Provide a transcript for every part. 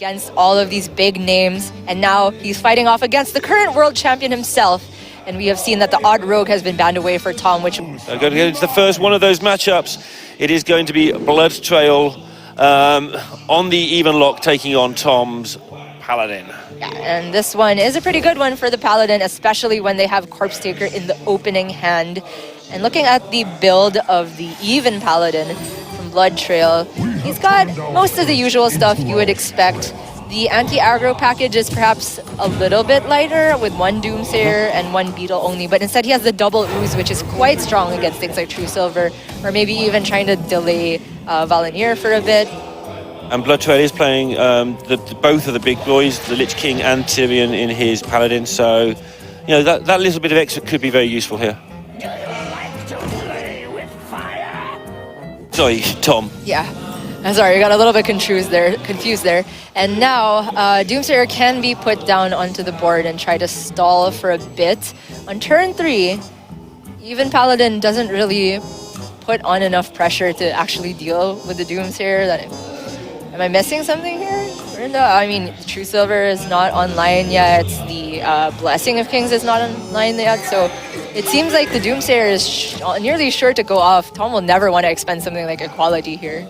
against all of these big names, and now he's fighting off against the current world champion himself. And we have seen that the odd rogue has been banned away for Tom, which... I'm going to get into the first one of those matchups. It is going to be BloodTrail on the even lock taking on Tom's Paladin. Yeah, and this one is a pretty good one for the Paladin, especially when they have Corpse Taker in the opening hand. And looking at the build of the even Paladin from BloodTrail, he's got most of the usual stuff you would expect. The anti-aggro package is perhaps a little bit lighter with one Doomsayer and one Beetle only, but instead he has the double Ooze, which is quite strong against things like True Silver, or maybe even trying to delay Valenier for a bit. And BloodTrail is playing both of the big boys, the Lich King and Tyrion in his Paladin, so you know that little bit of extra could be very useful here. Sorry, Tom. Yeah. Sorry, I got a little bit confused there. And now, Doomsayer can be put down onto the board and try to stall for a bit. On turn 3, even Paladin doesn't really put on enough pressure to actually deal with the Doomsayer. Am I missing something here? I mean, True Silver is not online yet. The Blessing of Kings is not online yet. So it seems like the Doomsayer is nearly sure to go off. Tom will never want to expend something like Equality here.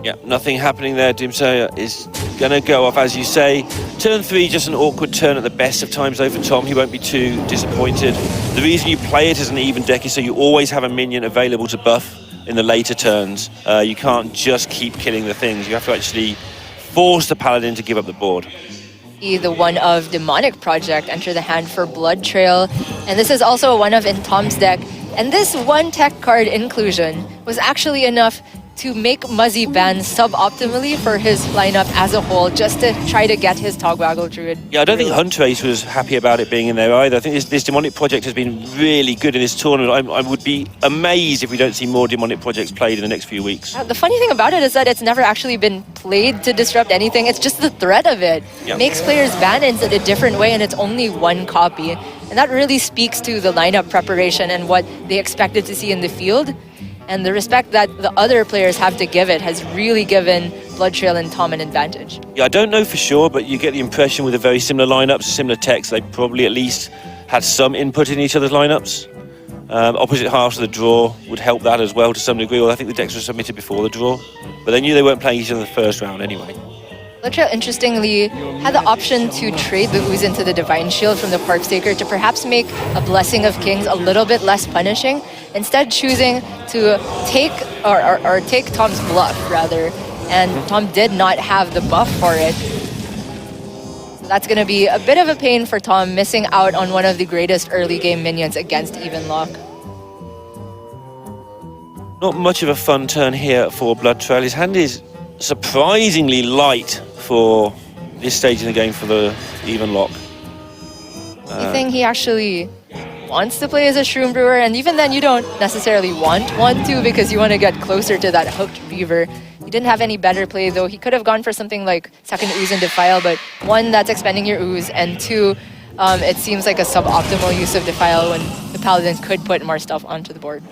Yeah, nothing happening there. Doomsayer is going to go off, as you say. Turn 3, just an awkward turn at the best of times though for Tom. He won't be too disappointed. The reason you play it as an even deck is so you always have a minion available to buff in the later turns. You can't just keep killing the things. You have to actually force the Paladin to give up the board. The one of Demonic Project enter the hand for BloodTrail. And this is also a one of in Tom's deck. And this one tech card inclusion was actually enough to make Muzzy ban suboptimally for his lineup as a whole, just to try to get his Togwaggle Druid. Yeah, I don't think Huntrace was happy about it being in there either. I think this Demonic Project has been really good in this tournament. I would be amazed if we don't see more Demonic Projects played in the next few weeks. The funny thing about it is that it's never actually been played to disrupt anything. It's just the threat of it. Yep. Makes players ban it in a different way, and it's only one copy. And that really speaks to the lineup preparation and what they expected to see in the field. And the respect that the other players have to give it has really given BloodTrail and Tom an advantage. Yeah, I don't know for sure, but you get the impression with a very similar lineups, similar techs, they probably at least had some input in each other's lineups. Opposite halves of the draw would help that as well to some degree, although I think the decks were submitted before the draw. But they knew they weren't playing each other the first round anyway. BloodTrail, interestingly, had the option to trade the Ooze into the Divine Shield from the Corpse Taker to perhaps make a Blessing of Kings a little bit less punishing, instead choosing to take Tom's bluff, rather. And Tom did not have the buff for it. So that's going to be a bit of a pain for Tom, missing out on one of the greatest early game minions against even lock. Not much of a fun turn here for BloodTrail. His hand is surprisingly light for this stage in the game for the even lock. You think he actually wants to play as a Shroom Brewer, and even then you don't necessarily want to because you want to get closer to that hooked Reaver. He didn't have any better play though. He could have gone for something like second Ooze and Defile, but one, that's expending your Ooze, and two, it seems like a suboptimal use of Defile when the Paladin could put more stuff onto the board.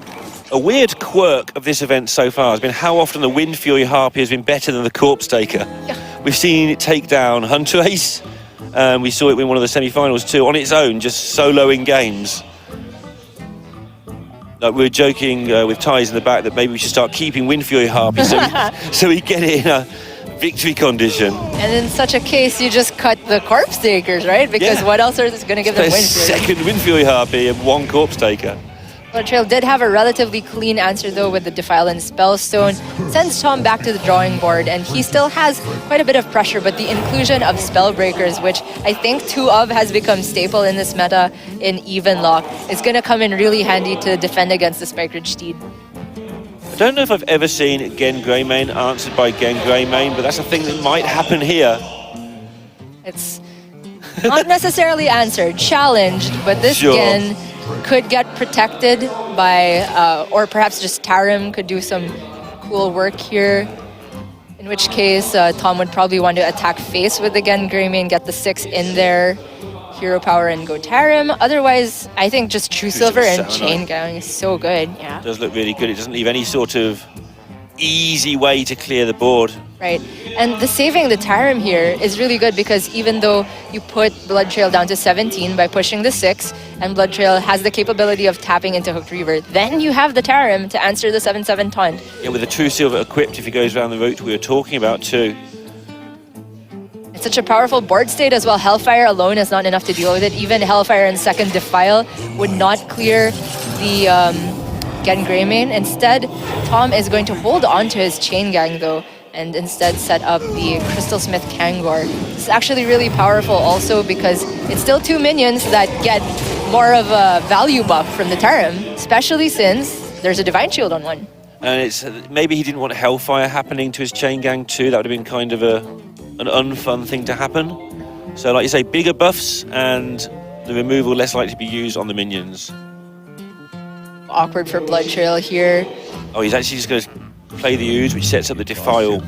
A weird quirk of this event so far has been how often the Wind Fury Harpy has been better than the Corpse Taker. Yeah. We've seen it take down Huntrace. We saw it win one of the semi-finals too, on its own, just soloing games. Like we were joking with Ties in the back that maybe we should start keeping Wind Fury Harpy so we get it in a victory condition. And in such a case, you just cut the Corpse Takers, right? Because what else is going to give them Wind Fury? Second Wind Fury Harpy and one Corpse Taker. BloodTrail did have a relatively clean answer though with the Defile and Spellstone. Sends Tom back to the drawing board, and he still has quite a bit of pressure, but the inclusion of Spellbreakers, which I think 2 of has become staple in this meta in even lock, is going to come in really handy to defend against the Spike Ridge Steed. I don't know if I've ever seen Gen Greymane answered by Gen Greymane, but that's a thing that might happen here. It's not necessarily answered, challenged, but this Gen could get protected by, or perhaps just Tarim could do some cool work here. In which case, Tom would probably want to attack face with the Gen Greymane, get the 6 in there, hero power, and go Tarim. Otherwise, I think just True Silver and Chain Gang is so good. Yeah, It does look really good. It doesn't leave any sort of easy way to clear the board. Right, and the saving the Tarim here is really good because even though you put BloodTrail down to 17 by pushing the 6, and BloodTrail has the capability of tapping into Hooked Reaver, then you have the Tarim to answer the 7/7 taunt. Yeah, with the True Silver equipped if he goes around the route we were talking about too. It's such a powerful board state as well. Hellfire alone is not enough to deal with it. Even Hellfire and second Defile would not clear the Gen Greymane. Instead, Tom is going to hold on to his Chain Gang though, and instead set up the Crystalsmith Kangor. This is actually really powerful also because it's still 2 minions that get more of a value buff from the Tarim, especially since there's a Divine Shield on one. And it's maybe he didn't want Hellfire happening to his Chain Gang too. That would have been kind of an unfun thing to happen. So like you say, bigger buffs and the removal less likely to be used on the minions. Awkward for BloodTrail here. Oh, he's actually just going to play the Ooze, which sets up the Defile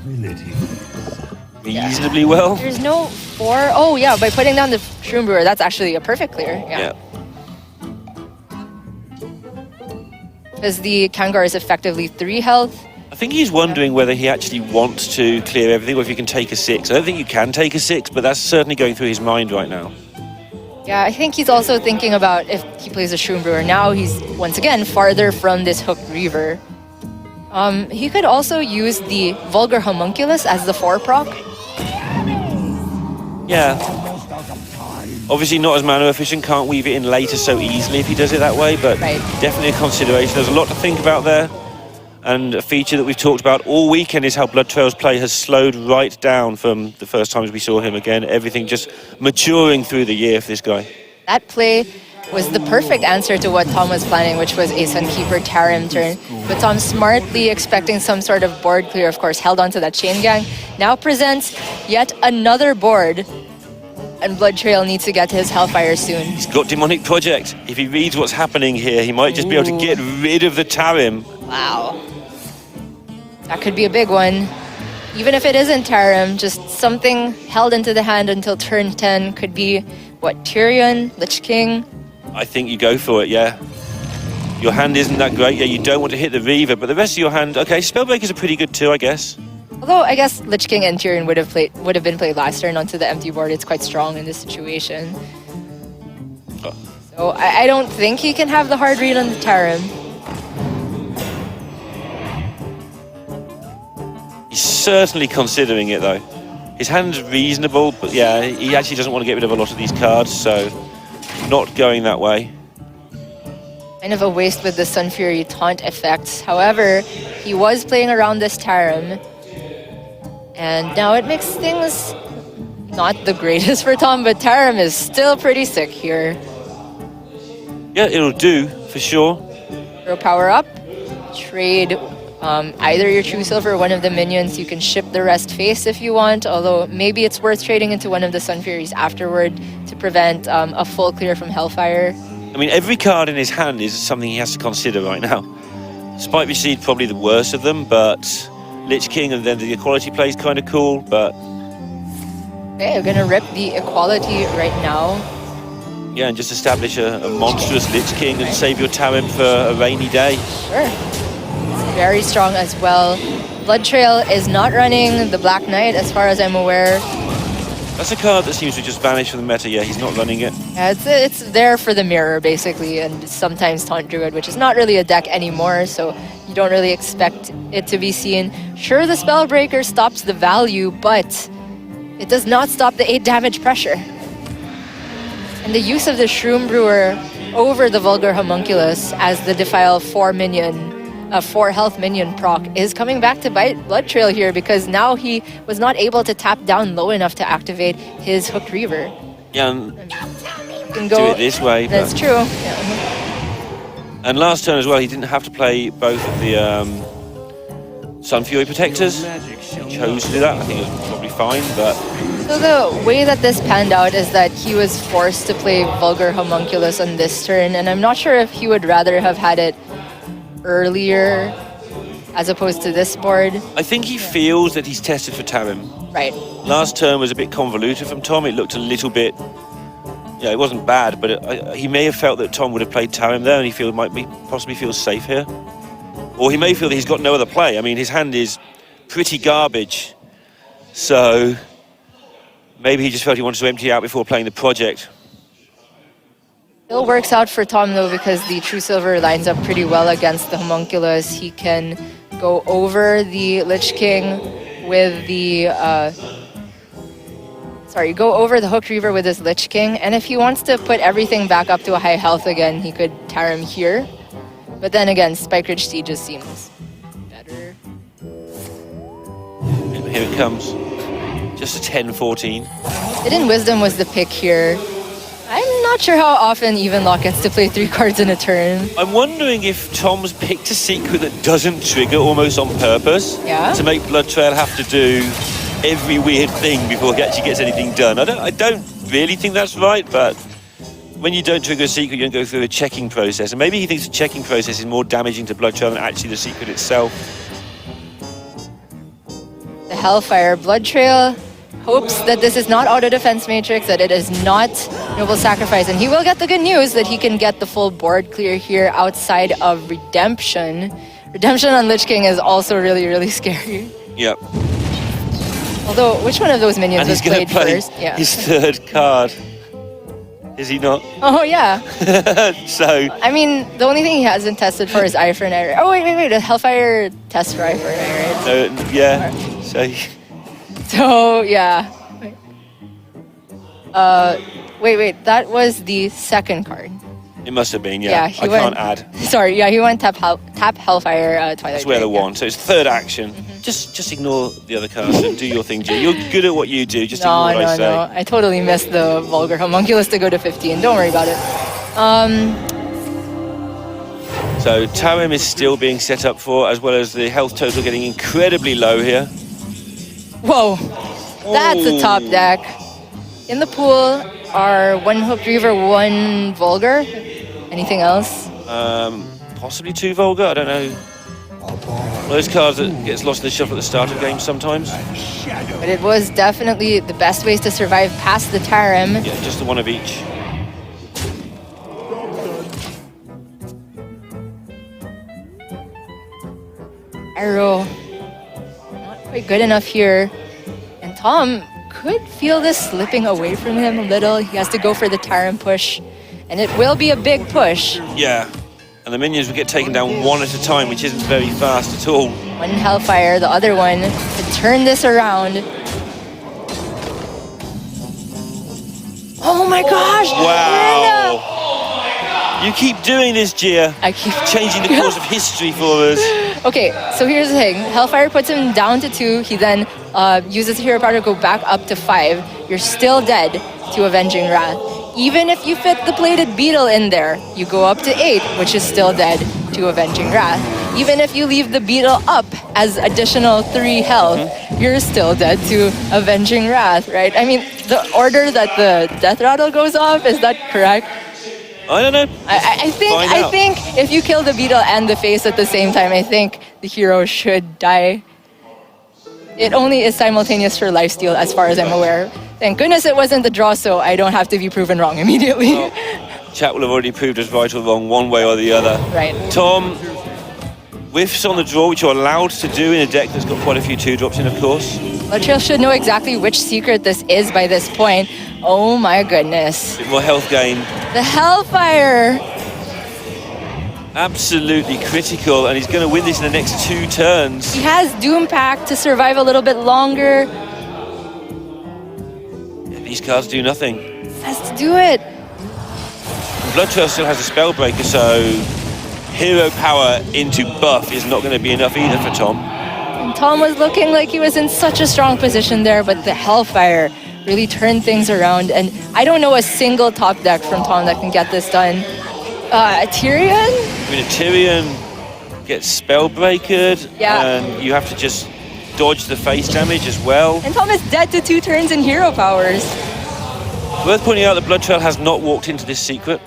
reasonably well. There's no 4. Oh yeah, by putting down the Shroom Brewer, that's actually a perfect clear. Yeah. Because the Kangor is effectively 3 health. I think he's wondering whether he actually wants to clear everything or if he can take a 6. I don't think you can take a 6, but that's certainly going through his mind right now. Yeah, I think he's also thinking about if he plays a Shroom Brewer. Now he's, once again, farther from this Hooked Reaver. He could also use the Vulgar Homunculus as the 4 proc. Yeah. Obviously not as mana efficient, can't weave it in later so easily if he does it that way, but definitely a consideration. There's a lot to think about there. And a feature that we've talked about all weekend is how BloodTrail's play has slowed right down from the first times we saw him again. Everything just maturing through the year for this guy. That play was the perfect answer to what Tom was planning, which was a Sunkeeper Tarim turn. But Tom, smartly expecting some sort of board clear, of course, held onto that Chain Gang, now presents yet another board. And BloodTrail needs to get to his Hellfire soon. He's got Demonic Project. If he reads what's happening here, he might just be able to get rid of the Tarim. Wow. That could be a big one. Even if it isn't Tarim, just something held into the hand until turn 10 could be, what, Tyrion, Lich King? I think you go for it, yeah. Your hand isn't that great. Yeah, you don't want to hit the Reaver, but the rest of your hand, okay, Spellbreakers are pretty good too, I guess. Although I guess Lich King and Tyrion would have been played last turn onto the empty board. It's quite strong in this situation. Oh. So I don't think he can have the hard read on the Tarim. He's certainly considering it though. His hand's reasonable, but yeah, he actually doesn't want to get rid of a lot of these cards, so not going that way. Kind of a waste with the Sun Fury taunt effects. However, he was playing around this Tarim. And now it makes things not the greatest for Tom, but Tarim is still pretty sick here. Yeah, it'll do, for sure. Throw power up, trade either your True Silver or one of the minions. You can ship the rest face if you want, although maybe it's worth trading into one of the Sun Furies afterward to prevent a full clear from Hellfire. I mean, every card in his hand is something he has to consider right now. Spike Recede probably the worst of them, but Lich King and then the Equality play is kind of cool, but... Okay, we're gonna rip the Equality right now. Yeah, and just establish a monstrous Lich King and save your Tarim for a rainy day. Sure. Very strong as well. BloodTrail is not running the Black Knight as far as I'm aware. That's a card that seems to just vanish from the meta. Yeah, he's not running it. Yeah, it's there for the mirror basically, and sometimes Taunt Druid, which is not really a deck anymore, so you don't really expect it to be seen. Sure, the Spellbreaker stops the value, but it does not stop the 8 damage pressure. And the use of the Shroom Brewer over the Vulgar Homunculus as the Defile 4 minion, 4 health minion proc is coming back to bite BloodTrail here because now he was not able to tap down low enough to activate his Hooked Reaver. Yeah, and can do it this way. That's but... true. Yeah. And last turn as well, he didn't have to play both of the Sun Fury Protectors. He chose to do that. I think it was probably fine, but... So the way that this panned out is that he was forced to play Vulgar Homunculus on this turn, and I'm not sure if he would rather have had it earlier as opposed to this board. I think he feels that he's tested for Tarim. Right. Last turn was a bit convoluted from Tom. It looked a little bit... Yeah, it wasn't bad, but he may have felt that Tom would have played Tarim there and he might possibly feel safe here. Or he may feel that he's got no other play. I mean, his hand is pretty garbage. So maybe he just felt he wanted to empty out before playing the project. Still works out for Tom though, because the True Silver lines up pretty well against the Homunculus. He can go over the Lich King with the go over the Hooked Reaver with his Lich King, and if he wants to put everything back up to a high health again, he could tear him here. But then again, Spike Ridge Siege just seems better. And here it comes. Just a 10-14. Hidden Wisdom was the pick here. I'm not sure how often Evenlock gets to play 3 cards in a turn. I'm wondering if Tom's picked a secret that doesn't trigger almost on purpose. Yeah? To make BloodTrail have to do every weird thing before he actually gets anything done. I don't really think that's right, but when you don't trigger a secret, you don't go through a checking process. And maybe he thinks the checking process is more damaging to BloodTrail than actually the secret itself. The Hellfire. BloodTrail hopes that this is not Auto Defense Matrix, that it is not Noble Sacrifice, and he will get the good news that he can get the full board clear here outside of Redemption. Redemption on Lich King is also really, really scary. Yep. Although, which one of those minions And was he's going played to play first? Yeah. his 3rd card. Is he not? Oh, yeah. So, I mean, the only thing he hasn't tested for is Eye for an Eye, right? Oh, wait. The Hellfire test for Eye for an Eye, right? yeah. So, So, yeah. Wait. That was the 2nd card. it must have been, yeah. I can't add. Sorry, yeah, he went tap Hellfire, Twilight. That's where the one. So it's 3rd action. Just ignore the other cards and do your thing, G. You're good at what you do. Just ignore what I say. No. I totally missed the Vulgar Homunculus to go to 15. Don't worry about it. So Tarim is still being set up for, as well as the health total getting incredibly low here. Whoa. That's a top deck. In the pool are 1 Hooked Reaver, 1 Vulgar. Anything else? Possibly 2 Vulgar, I don't know. One of those cards that gets lost in the shuffle at the start of games sometimes. But it was definitely the best ways to survive past the Tarim. Yeah, just the one of each. Arrow. Not quite good enough here. And Tom could feel this slipping away from him a little. He has to go for the Tarim push. And it will be a big push. Yeah. And the minions will get taken down one at a time, which isn't very fast at all. 1 Hellfire, the other one to turn this around. Oh my gosh! Wow! You keep doing this, Gia. I keep changing the course of history for us. Okay, so here's the thing. Hellfire puts him down to 2. He then uses Hero Power to go back up to 5. You're still dead to Avenging Wrath. Even if you fit the Plated Beetle in there, you go up to 8, which is still dead to Avenging Wrath. Even if you leave the Beetle up as additional 3 health, you're still dead to Avenging Wrath, right? I mean, the order that the Death Rattle goes off, is that correct? I don't know. I think if you kill the Beetle and the face at the same time, I think the hero should die. It only is simultaneous for lifesteal as far as I'm aware. Thank goodness it wasn't the draw, so I don't have to be proven wrong immediately. Well, chat will have already proved us right or wrong one way or the other. Right. Tom, whiffs on the draw, which you're allowed to do in a deck that's got quite a few 2-drops in, of course. BloodTrail should know exactly which secret this is by this point. Oh my goodness. A bit more health gain. The Hellfire! Absolutely critical, and he's going to win this in the next 2 turns. He has Doom Pact to survive a little bit longer. Yeah, these cards do nothing. Has to do it. BloodTrail still has a Spellbreaker, so Hero Power into buff is not going to be enough either for Tom. And Tom was looking like he was in such a strong position there, but the Hellfire really turned things around. And I don't know a single top deck from Tom that can get this done. Tyrion? I mean, a Tyrion gets Spellbreakered, and you have to just dodge the face damage as well. And Tom is dead to 2 turns in hero powers. Worth pointing out that BloodTrail has not walked into this secret.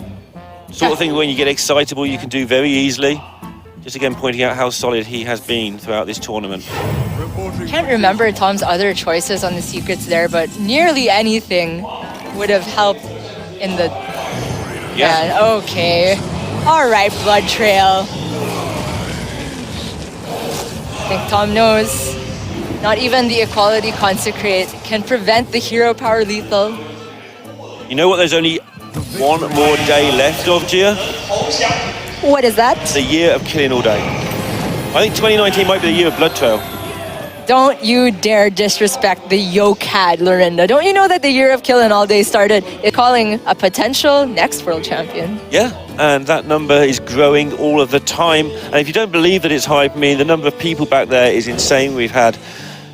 Sort of thing when you get excitable you can do very easily. Just again pointing out how solid he has been throughout this tournament. I can't remember Tom's other choices on the secrets there, but nearly anything would have helped in the... Yeah. Okay. All right, BloodTrail. think Tom knows. Not even the equality consecrate can prevent the hero power lethal. You know what there's only one more day left of, Gia? What is that? The year of killing all day. I think 2019 might be the year of BloodTrail. Don't you dare disrespect the YoCad, Lorinda. Don't you know that the year of killing all day started calling a potential next world champion? Yeah, and that number is growing all of the time. And if you don't believe that it's hype, I mean, the number of people back there is insane. We've had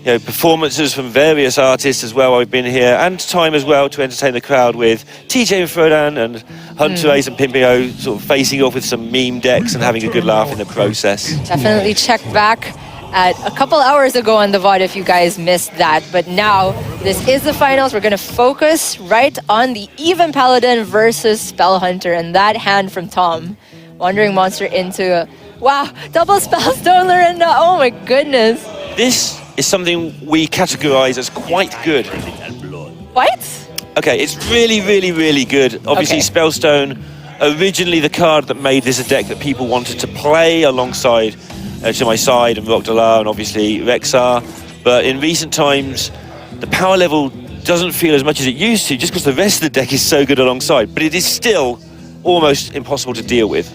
performances from various artists as well while we've been here, and time as well to entertain the crowd with TJ and Frodan and Hunter Ace and Pimpio sort of facing off with some meme decks and having a good laugh in the process. Definitely check back at a couple hours ago on the VOD if you guys missed that. But now, this is the finals. We're going to focus right on the Even Paladin versus Spell Hunter, and that hand from Tom. Wandering Monster into, wow, double Spellstone, Lorinda. Oh my goodness. This is something we categorize as quite good. What? Okay, it's really, really, really good. Obviously, Okay. Spellstone, originally the card that made this a deck that people wanted to play alongside To My Side and Rock Dalar and obviously Rexar. But in recent times, the power level doesn't feel as much as it used to, just because the rest of the deck is so good alongside. But it is still almost impossible to deal with.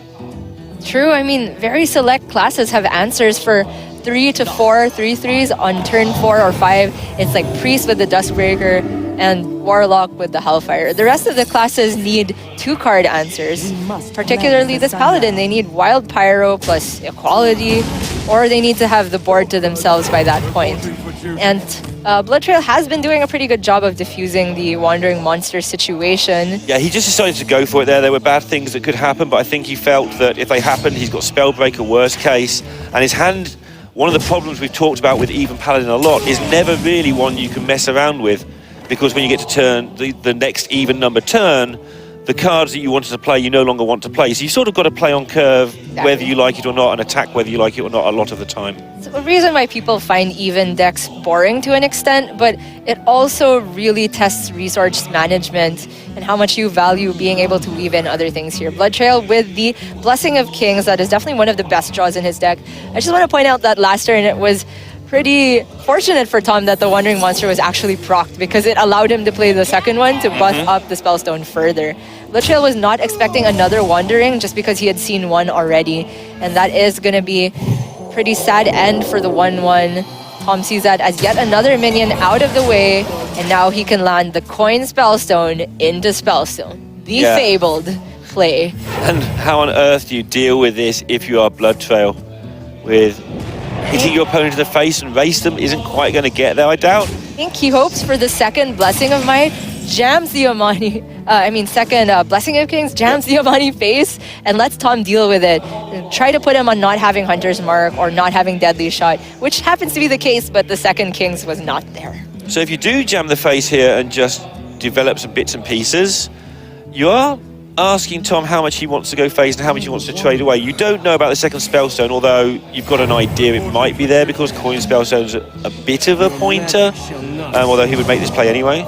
True, I mean, very select classes have answers for 3 to 4 3/3s on turn 4 or 5. It's like Priest with the Duskbreaker and Warlock with the Hellfire. The rest of the classes need 2-card answers, particularly this Paladin. They need Wild Pyro plus Equality, or they need to have the board to themselves by that point. And BloodTrail has been doing a pretty good job of diffusing the Wandering Monster situation. Yeah, he just decided to go for it there. There were bad things that could happen, but I think he felt that if they happened, he's got Spellbreaker, worst case, and his hand. One of the problems we've talked about with Even Paladin a lot is never really one you can mess around with, because when you get to turn, the next even number turn, the cards that you wanted to play, you no longer want to play. So you sort of got to play on curve, whether you like it or not, and attack whether you like it or not a lot of the time. It's a reason why people find even decks boring to an extent, but it also really tests resource management and how much you value being able to weave in other things here. BloodTrail with the Blessing of Kings, that is definitely one of the best draws in his deck. I just want to point out that last turn it was pretty fortunate for Tom that the Wandering Monster was actually procced, because it allowed him to play the second one to buff up the Spellstone further. BloodTrail was not expecting another Wandering just because he had seen one already, and that is going to be pretty sad end for the 1/1. Tom sees that as yet another minion out of the way, and now he can land the coin Spellstone into Spellstone. The fabled play. And how on earth do you deal with this if you are BloodTrail? With hitting your opponent in the face and race them isn't quite going to get there, I doubt. I think he hopes for the second Blessing of Might, jams the Amani, second Blessing of Kings, jams the Amani face, and lets Tom deal with it. Try to put him on not having Hunter's Mark or not having Deadly Shot, which happens to be the case, but the second Kings was not there. So if you do jam the face here and just develop some bits and pieces, you are asking Tom how much he wants to go face and how much he wants to trade away. You don't know about the second Spellstone, although you've got an idea it might be there, because Coin Spellstone's a bit of a pointer, although he would make this play anyway.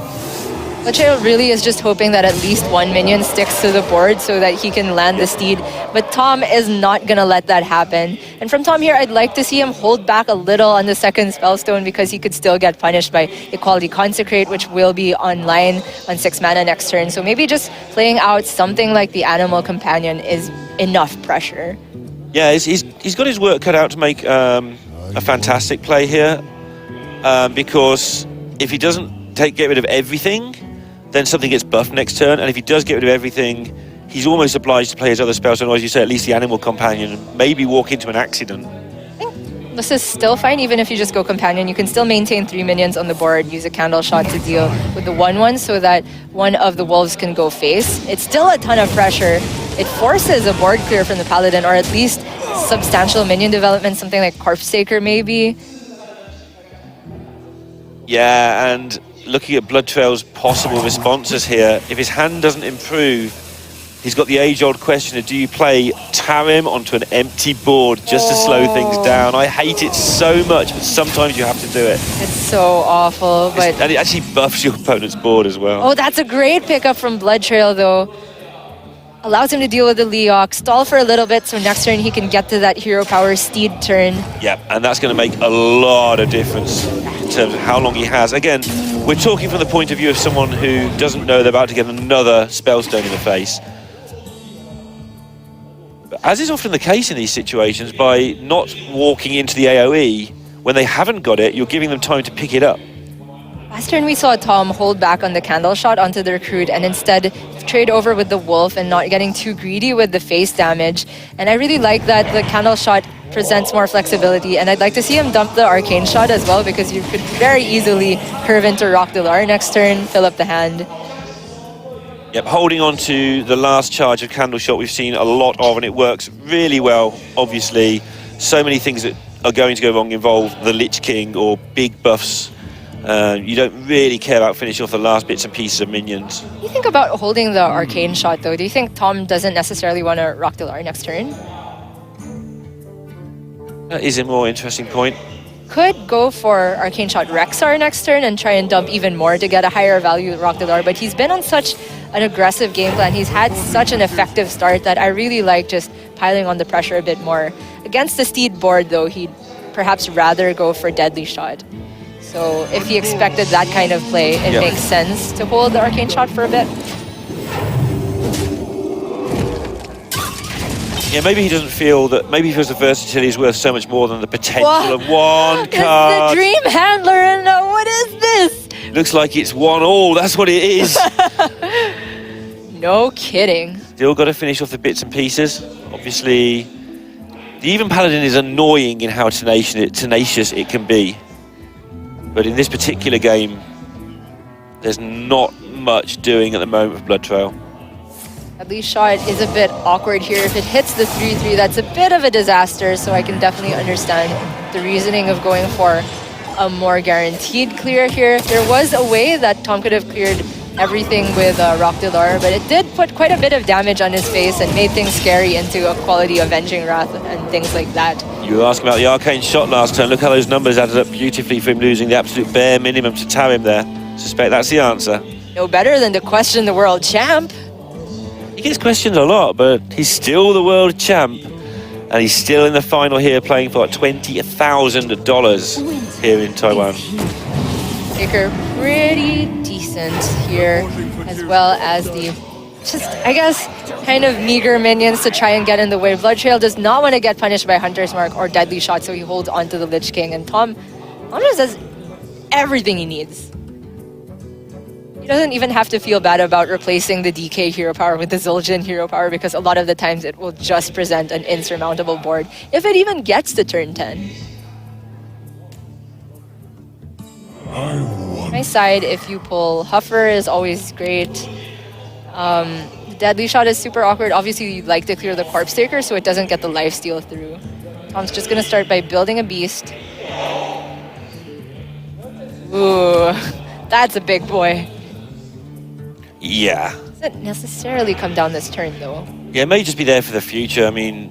BloodTrail really is just hoping that at least one minion sticks to the board so that he can land the steed, but Tom is not going to let that happen. And from Tom here, I'd like to see him hold back a little on the second Spellstone, because he could still get punished by Equality Consecrate, which will be online on 6 mana next turn. So maybe just playing out something like the Animal Companion is enough pressure. Yeah, he's got his work cut out to make a fantastic play here, because if he doesn't get rid of everything, then something gets buffed next turn, and if he does get rid of everything, he's almost obliged to play his other spells, or as you say, at least the Animal Companion, and maybe walk into an accident. I think this is still fine, even if you just go Companion. You can still maintain 3 minions on the board, use a Candle Shot to deal with the 1/1 so that one of the wolves can go face. It's still a ton of pressure. It forces a board clear from the Paladin, or at least substantial minion development, something like Corpse Taker maybe. Yeah, and looking at BloodTrail's possible responses here, if his hand doesn't improve, he's got the age-old question of, do you play Tarim onto an empty board just to slow things down? I hate it so much, but sometimes you have to do it. It's so awful, but... And it actually buffs your opponent's board as well. Oh, that's a great pickup from BloodTrail, though. allows him to deal with the Leok, stall for a little bit, so next turn he can get to that hero power steed turn. Yeah, and that's going to make a lot of difference in terms of how long he has. Again, we're talking from the point of view of someone who doesn't know they're about to get another Spellstone in the face. But as is often the case in these situations, by not walking into the AoE, when they haven't got it, you're giving them time to pick it up. Last turn we saw Tom hold back on the candle shot onto the recruit and instead trade over with the wolf and not getting too greedy with the face damage. And I really like that the candle shot presents more flexibility, and I'd like to see him dump the arcane shot as well, because you could very easily curve into Rock Delar next turn, fill up the hand. Yep, holding on to the last charge of candle shot we've seen a lot of, and it works really well. Obviously, so many things that are going to go wrong involve the Lich King or big buffs. You don't really care about finishing off the last bits and pieces of minions. What do you think about holding the arcane shot though? Do you think Tom doesn't necessarily want to Rock Delar next turn? That is a more interesting point. Could go for arcane shot Rexar next turn and try and dump even more to get a higher value Rock Delar, but he's been on such an aggressive game plan. He's had such an effective start that I really like just piling on the pressure a bit more. Against the Steed board though, he'd perhaps rather go for Deadly Shot. So if he expected that kind of play, it makes sense to hold the arcane shot for a bit. Yeah, maybe he doesn't feel that. Maybe he feels the versatility is worth so much more than the potential of one It's card. the Dream Handler, and what is this? Looks like it's 1-1. That's what it is. No kidding. Still got to finish off the bits and pieces. Obviously, the Even Paladin is annoying in how tenacious it can be. But in this particular game, there's not much doing at the moment with BloodTrail. Deadly Shot is a bit awkward here. If it hits the 3-3, that's a bit of a disaster, so I can definitely understand the reasoning of going for a more guaranteed clear here. There was a way that Tom could have cleared everything with Rock Delar, but it did put quite a bit of damage on his face and made things scary into a quality Avenging Wrath and things like that. You were asking about the arcane shot last turn. Look how those numbers added up beautifully for him losing the absolute bare minimum to tower him there. Suspect that's the answer. No better than to question the world champ. He gets questioned a lot, but he's still the world champ. And he's still in the final here, playing for like $20,000 here in Taiwan. Taker pretty decent here, as well as the I guess, kind of meager minions to try and get in the way. BloodTrail does not want to get punished by Hunter's Mark or Deadly Shot, so he holds onto the Lich King. And Tom just does everything he needs. He doesn't even have to feel bad about replacing the DK hero power with the Zul'jin hero power, because a lot of the times it will just present an insurmountable board, if it even gets to turn 10. My side, if you pull Huffer, is always great. Deadly Shot is super awkward. Obviously, you'd like to clear the Corpse Taker so it doesn't get the lifesteal through. Tom's just going to start by building a beast. Ooh, that's a big boy. Yeah. Doesn't necessarily come down this turn, though. Yeah, it may just be there for the future. I mean,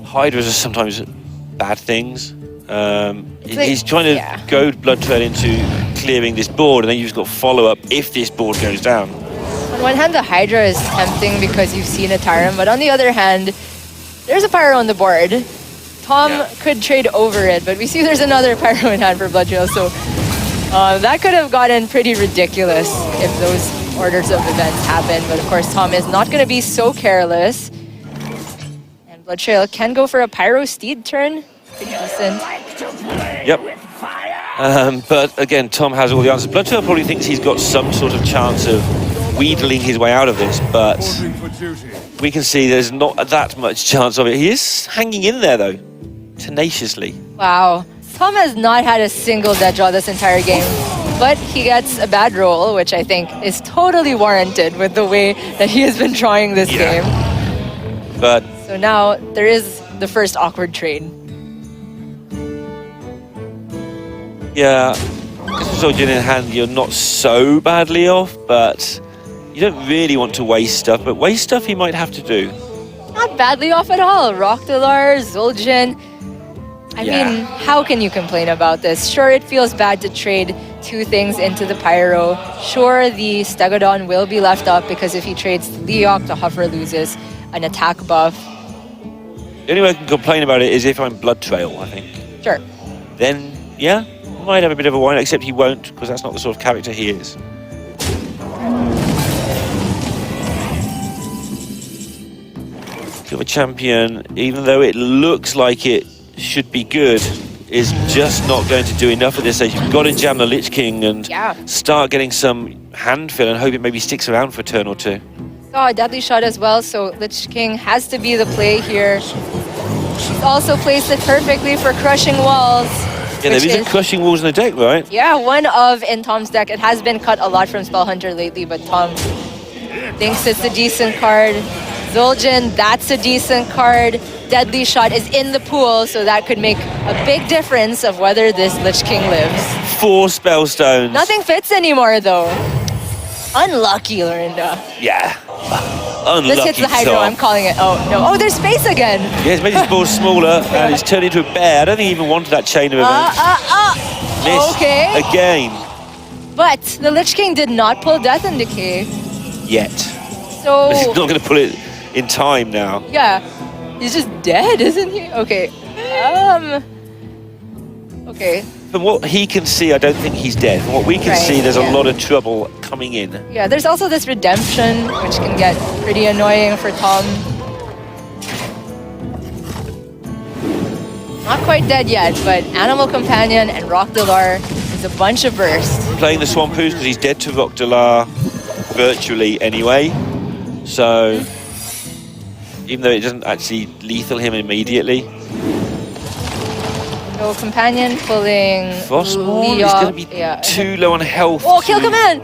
Hydras are sometimes bad things. He's trying to goad BloodTrail into clearing this board, and then you've just got follow-up if this board goes down. On one hand, the Hydra is tempting because you've seen a Tyrant, but on the other hand, there's a Pyro on the board. Tom could trade over it, but we see there's another Pyro in hand for BloodTrail, so that could have gotten pretty ridiculous if those orders of events happen. But of course, Tom is not going to be so careless. And BloodTrail can go for a Pyro Steed turn. Pretty decent. Yep. But again, Tom has all the answers. BloodTrail probably thinks he's got some sort of chance of wheedling his way out of this, but we can see there's not that much chance of it. He is hanging in there, though, tenaciously. Wow. Tom has not had a single dead draw this entire game, but he gets a bad roll, which I think is totally warranted with the way that he has been drawing this game. But so now there is the first awkward trade. Yeah, because with Zul'jin in hand, you're not so badly off, but you don't really want to waste stuff. But waste stuff he might have to do. Not badly off at all. Rock Delar, Zul'jin. I mean, how can you complain about this? Sure, it feels bad to trade 2 things into the Pyro. Sure, the Stegodon will be left up because if he trades Leok, the Hover loses an attack buff. The only way I can complain about it is if I'm BloodTrail, I think. Sure. Then, yeah, might have a bit of a whine, except he won't, because that's not the sort of character he is. The champion, even though it looks like it should be good, is just not going to do enough at this stage. You've got to jam the Lich King and start getting some hand fill and hope it maybe sticks around for a turn or 2. Oh, a deadly shot as well, so Lich King has to be the play here. He's also placed it perfectly for crushing walls. Yeah, there isn't crushing walls in the deck, right? Yeah, one of in Tom's deck. It has been cut a lot from Spell Hunter lately, but Tom thinks it's a decent card. Zul'jin, that's a decent card. Deadly Shot is in the pool, so that could make a big difference of whether this Lich King lives. 4 spell stones. Nothing fits anymore, though. Unlucky, Lorinda. Yeah. Unlucky. This hits the Hydro, I'm calling it. Oh, no. Oh, there's space again. Yeah, it's made his ball smaller, and it's turned into a bear. I don't think he even wanted that chain of events. Miss okay. again. But the Lich King did not pull Death and Decay. Yet. So... He's not going to pull it in time now. Yeah. He's just dead, isn't he? Okay. Okay. From what he can see, I don't think he's dead. From what we can see, there's a lot of trouble coming in. Yeah, there's also this Redemption, which can get pretty annoying for Tom. Not quite dead yet, but Animal Companion and Rockdelar is a bunch of bursts. Playing the Swampoos because he's dead to Rockdelar virtually anyway. So, even though it doesn't actually lethal him immediately. So Companion pulling Frostmourne is going to be too low on health. Oh, Kill Command!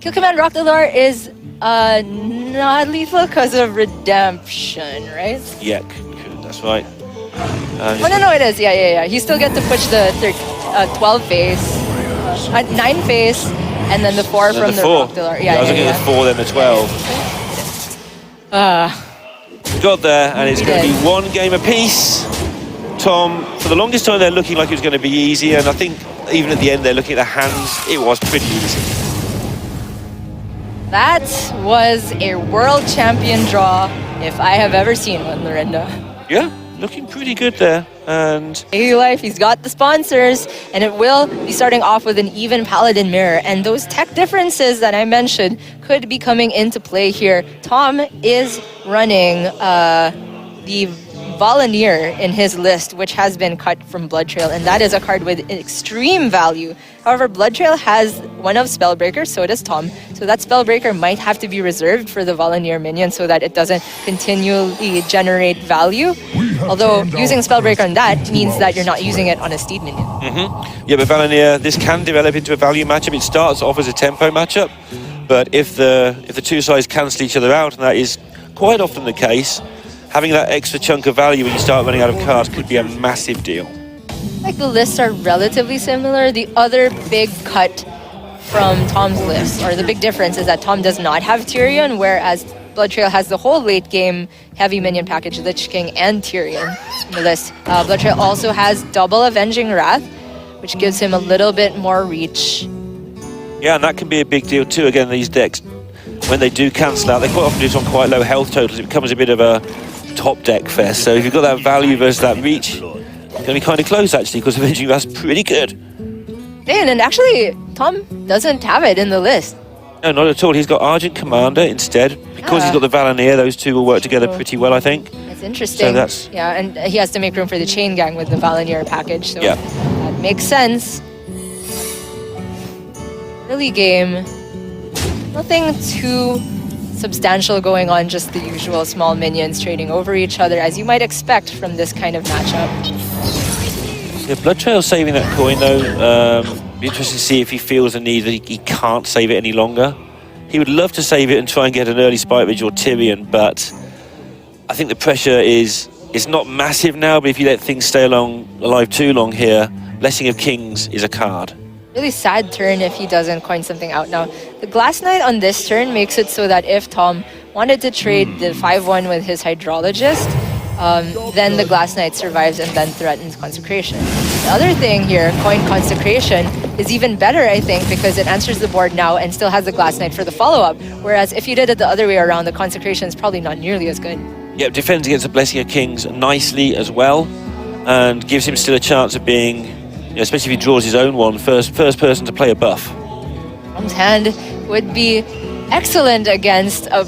Kill Command Rockdelar is not lethal because of Redemption, right? Yeah, that's right. Oh, no, it is. Yeah. He still gets to push the 12 face, 9 face, and then the 4 from the Rockdelar. Yeah, I was looking at the 4, then the 12. Got there, and it's going to be 1 game apiece. Tom, for the longest time, they're looking like it was going to be easy, and I think even at the end, they're looking at the hands. It was pretty easy. That was a world champion draw, if I have ever seen one, Lorinda. Yeah, looking pretty good there. And Daily Life, he's got the sponsors, and it will be starting off with an even Paladin Mirror. And those tech differences that I mentioned could be coming into play here. Tom is running the Volunteer in his list, which has been cut from BloodTrail, and that is a card with extreme value. However, BloodTrail has one of Spellbreaker, so does Tom. So that Spellbreaker might have to be reserved for the Volunteer minion so that it doesn't continually generate value. Although using Spellbreaker on that means that you're not using it on a Steed minion. Yeah, but Volunteer, this can develop into a value matchup. It starts off as a tempo matchup, but if the two sides cancel each other out, and that is quite often the case, having that extra chunk of value when you start running out of cards could be a massive deal. Like the lists are relatively similar. The other big cut from Tom's list, or the big difference, is that Tom does not have Tyrion, whereas BloodTrail has the whole late game heavy minion package, Lich King and Tyrion in the list. BloodTrail also has double Avenging Wrath, which gives him a little bit more reach. Yeah, and that can be a big deal too. Again, these decks, when they do cancel out, they quite often do it on quite low health totals. It becomes a bit of a top deck fest. So if you've got that value versus that reach, it's going to be kind of close actually, because eventually that's pretty good. And actually, Tom doesn't have it in the list. No, not at all. He's got Argent Commander instead. Because he's got the Valanier, those two will work together pretty well, I think. That's interesting. So that's... Yeah, and he has to make room for the Chain Gang with the Valanier package, so that makes sense. Early game, nothing too substantial going on, just the usual small minions trading over each other, as you might expect from this kind of matchup. Yeah, BloodTrail saving that coin though. Be interesting to see if he feels the need that he can't save it any longer. He would love to save it and try and get an early Spike Ridge or Tyrion, but I think the pressure is not massive now, but if you let things stay alive too long here, Blessing of Kings is a card. Really sad turn if he doesn't coin something out. Now, the Glass Knight on this turn makes it so that if Tom wanted to trade the 5-1 with his Hydrologist, then the Glass Knight survives and then threatens Consecration. The other thing here, coin Consecration, is even better, I think, because it answers the board now and still has the Glass Knight for the follow-up. Whereas if you did it the other way around, the Consecration is probably not nearly as good. Yeah, defends against the Blessing of Kings nicely as well, and gives him still a chance of being, especially if he draws his own one, first person to play a buff. Tom's hand would be excellent against a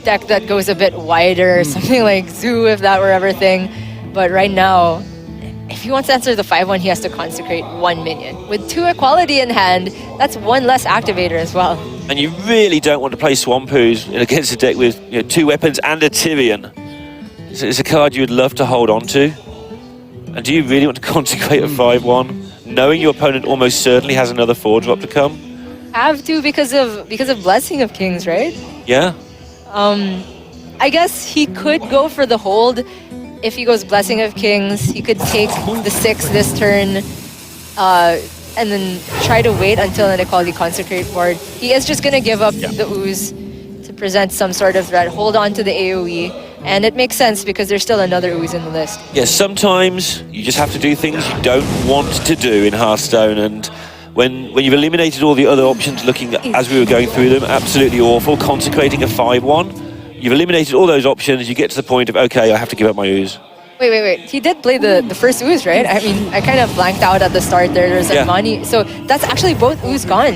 deck that goes a bit wider, something like Zoo if that were ever thing. But right now, if he wants to answer the 5-1, he has to consecrate 1 minion. With 2 equality in hand, that's 1 less activator as well. And you really don't want to play Swampoos against a deck with 2 weapons and a Tyrion. It's a card you would love to hold on to. And do you really want to consecrate a 5-1, knowing your opponent almost certainly has another 4-drop to come? Have to because of Blessing of Kings, right? Yeah. I guess he could go for the hold. If he goes Blessing of Kings, he could take the 6 this turn, and then try to wait until an equality consecrate board. He is just gonna give up the ooze to present some sort of threat, hold on to the AoE, and it makes sense because there's still another ooze in the list. Yes, sometimes you just have to do things you don't want to do in Hearthstone, and when you've eliminated all the other options looking as we were going through them, absolutely awful, consecrating a 5-1, you've eliminated all those options, you get to the point of, okay, I have to give up my ooze. Wait. He did play the first ooze, right? I mean, I kind of blanked out at the start there. There's a money. So that's actually both ooze gone.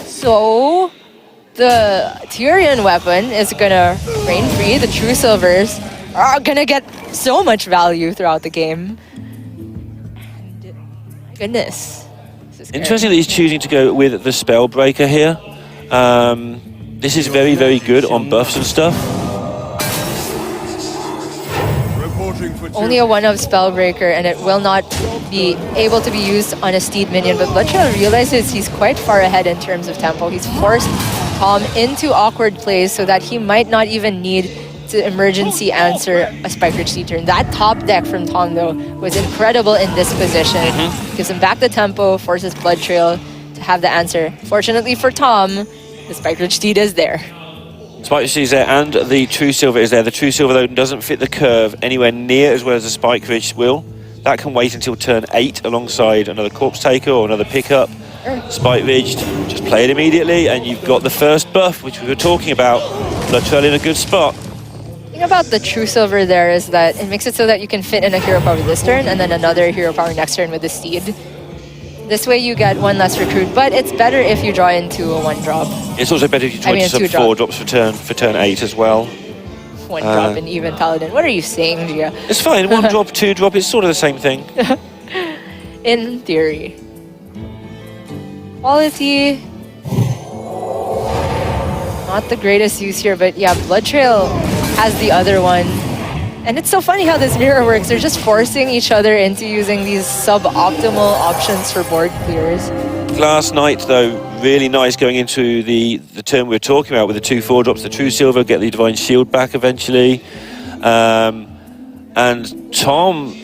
So the Tyrion weapon is going to reign free. The True Silvers are going to get so much value throughout the game. And, my goodness. Interesting that he's choosing to go with the Spellbreaker here. This is very, very good on buffs and stuff. Only a 1-of Spellbreaker, and it will not be able to be used on a Steed minion. But BloodTrail realizes he's quite far ahead in terms of tempo. He's forced Tom into awkward plays so that he might not even need to emergency answer a Spike Ridge Steed turn. That top deck from Tom, though, was incredible in this position. Gives him back the tempo, forces BloodTrail to have the answer. Fortunately for Tom, the Spike Ridge Steed is there. Spike Ridge is there, and the True Silver is there. The True Silver, though, doesn't fit the curve anywhere near as well as the Spike Ridge will. That can wait until turn 8 alongside another Corpse Taker or another pickup. Spike Ridge, just play it immediately, and you've got the first buff, which we were talking about. BloodTrail in a good spot. The thing about the True Silver there is that it makes it so that you can fit in a Hero Power this turn and then another Hero Power next turn with the Steed. This way you get 1 less recruit, but it's better if you draw into a 1-drop. It's also better if you try to some 4-drops for turn 8 as well. 1-drop in even Paladin. What are you saying, Gia? It's fine. 1-drop, 2-drop, it's sort of the same thing. In theory. Quality. Not the greatest use here, but yeah, BloodTrail has the other one. And it's so funny how this mirror works. They're just forcing each other into using these suboptimal options for board clears. Glass Knight, though, really nice going into the turn we were talking about with the 2 4-drops, the True Silver, get the Divine Shield back eventually. And Tom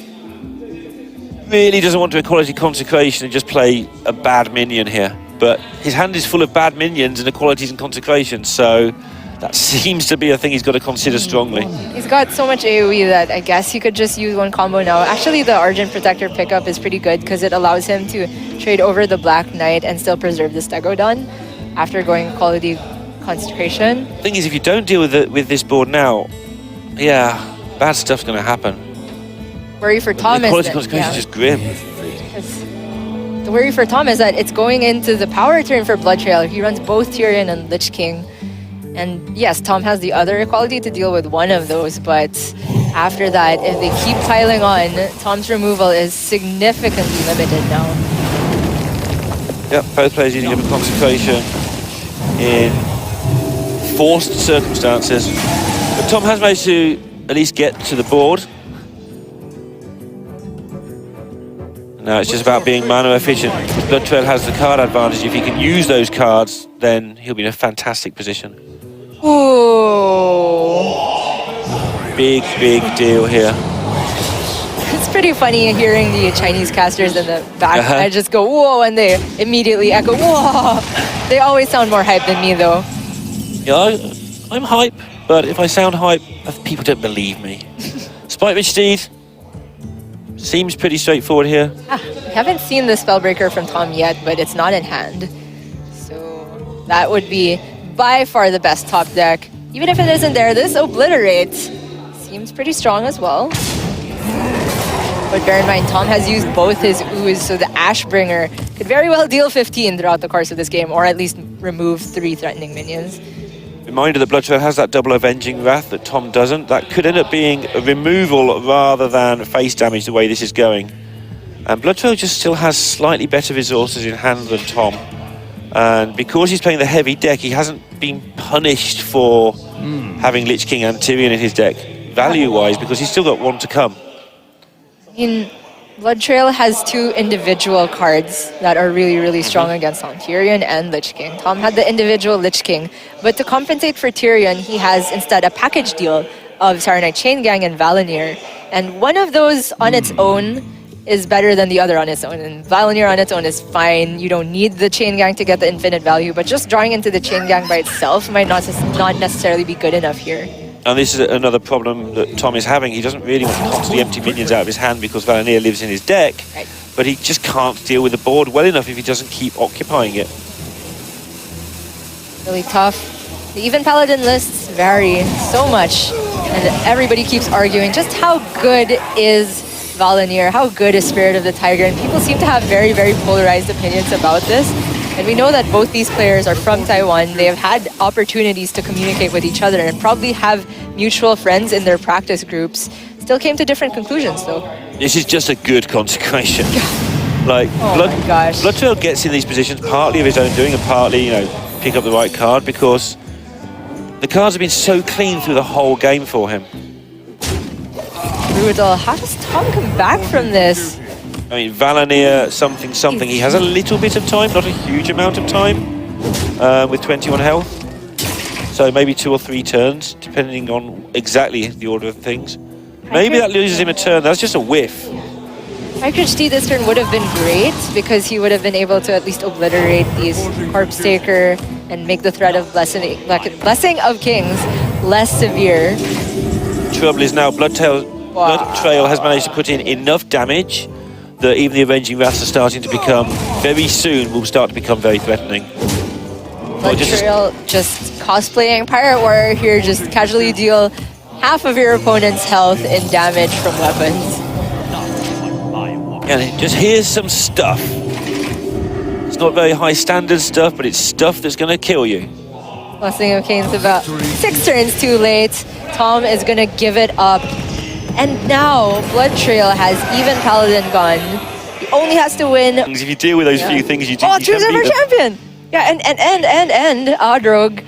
really doesn't want to equality consecration and just play a bad minion here. But his hand is full of bad minions and equalities and consecrations, so that seems to be a thing he's got to consider strongly. He's got so much AoE that I guess he could just use 1 combo now. Actually, the Argent Protector pickup is pretty good because it allows him to trade over the Black Knight and still preserve the Stegodon after going quality consecration. The thing is, if you don't deal with this board now, yeah, bad stuff's going to happen. Worry for Tom is quality consecration is just grim. The worry for Tom is that it's going into the power turn for BloodTrail. He runs both Tyrion and Lich King. And yes, Tom has the other equality to deal with 1 of those, but after that, if they keep piling on, Tom's removal is significantly limited now. Yep, both players using a consecration in forced circumstances. But Tom has managed to at least get to the board. Now it's just about being mana efficient. BloodTrail has the card advantage. If he can use those cards, then he'll be in a fantastic position. Ooh. Big deal here. It's pretty funny hearing the Chinese casters in the back. I just go, whoa, and they immediately echo, whoa. They always sound more hype than me, though. Yeah, I'm hype, but if I sound hype, people don't believe me. Spike Rich Steed seems pretty straightforward here. We haven't seen the Spellbreaker from Tom yet, but it's not in hand. So that would be by far the best top deck. Even if it isn't there, this Obliterate seems pretty strong as well. But bear in mind, Tom has used both his Ooze, so the Ashbringer could very well deal 15 throughout the course of this game, or at least remove 3 threatening minions. Reminder that BloodTrail has that double Avenging Wrath that Tom doesn't. That could end up being a removal rather than face damage the way this is going. And BloodTrail just still has slightly better resources in hand than Tom. And because he's playing the heavy deck, he hasn't been punished for having Lich King and Tyrion in his deck, value-wise, because he's still got one to come. I mean, BloodTrail has 2 individual cards that are really, really strong against Tom, Tyrion and Lich King. Tom had the individual Lich King, but to compensate for Tyrion, he has instead a package deal of Saronite Chain Gang and Valanir. And one of those on its own is better than the other on its own. And Valanir on its own is fine. You don't need the Chain Gang to get the infinite value, but just drawing into the Chain Gang by itself might not necessarily be good enough here. And this is another problem that Tom is having. He doesn't really want to constantly empty minions out of his hand because Valanir lives in his deck. Right. But he just can't deal with the board well enough if he doesn't keep occupying it. Really tough. The even Paladin lists vary so much, and everybody keeps arguing just how good is Valanir, how good is Spirit of the Tiger, and people seem to have very, very polarized opinions about this. And we know that both these players are from Taiwan. They have had opportunities to communicate with each other and probably have mutual friends in their practice groups. Still came to different conclusions, though. This is just a good consecration. Like, my gosh. BloodTrail gets in these positions partly of his own doing and partly, you know, pick up the right card because the cards have been so clean through the whole game for him. Brutal. How does Tom come back from this? I mean, Valanir, something. He has a little bit of time, not a huge amount of time, with 21 health. So maybe 2 or 3 turns, depending on exactly the order of things. Maybe that loses him a turn. That's just a whiff. Microch D this turn would have been great because he would have been able to at least obliterate these Corpse Taker and make the threat of Blessing of Kings less severe. Trouble is now BloodTrail has managed to put in enough damage that even the Avenging Wraths are starting to become, very soon, will start to become very threatening. BloodTrail just cosplaying Pirate Warrior here, just casually deal half of your opponent's health in damage from weapons. And just here's some stuff. It's not very high standard stuff, but it's stuff that's going to kill you. Blessing of Kings about 6 turns too late. Tom is going to give it up. And now BloodTrail has even Paladin gone. He only has to win. If you deal with those few things, you do. Oh, choose ever champion! Yeah, and Adrog